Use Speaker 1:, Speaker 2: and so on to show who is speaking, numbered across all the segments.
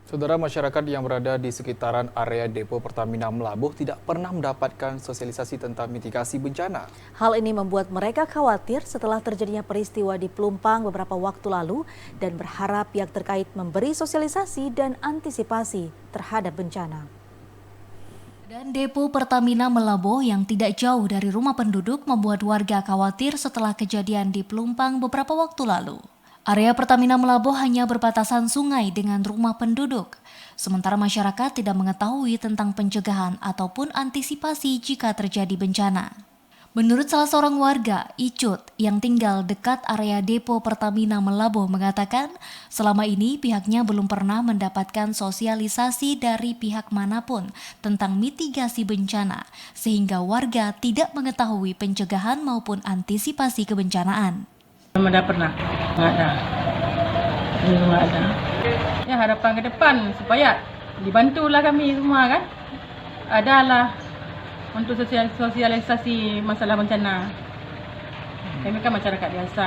Speaker 1: Saudara, masyarakat yang berada di sekitaran area depo Pertamina Melabuh tidak pernah mendapatkan sosialisasi tentang mitigasi bencana.
Speaker 2: Hal ini membuat mereka khawatir setelah terjadinya peristiwa di Pelumpang beberapa waktu lalu dan berharap pihak terkait memberi sosialisasi dan antisipasi terhadap bencana.
Speaker 3: Dan depo Pertamina Melabuh yang tidak jauh dari rumah penduduk membuat warga khawatir setelah kejadian di Pelumpang beberapa waktu lalu. Area Pertamina Melabuh hanya berbatasan sungai dengan rumah penduduk, sementara masyarakat tidak mengetahui tentang pencegahan ataupun antisipasi jika terjadi bencana. Menurut salah seorang warga, Icut, yang tinggal dekat area depo Pertamina Melabuh mengatakan, selama ini pihaknya belum pernah mendapatkan sosialisasi dari pihak manapun tentang mitigasi bencana, sehingga warga tidak mengetahui pencegahan maupun antisipasi kebencanaan.
Speaker 4: Tidak pernah, nggak ada. Ini nggak ada. Ya harapan ke depan supaya dibantulah kami semua kan. Adalah untuk sosialisasi masalah bencana. Kami kan masyarakat biasa.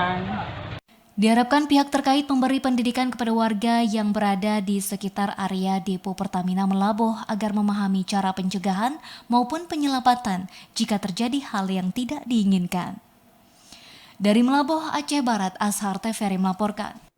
Speaker 3: Diharapkan pihak terkait memberi pendidikan kepada warga yang berada di sekitar area depo Pertamina Melabuh agar memahami cara pencegahan maupun penyelamatan jika terjadi hal yang tidak diinginkan. Dari Melabuh, Aceh Barat, Ashar TVRI melaporkan.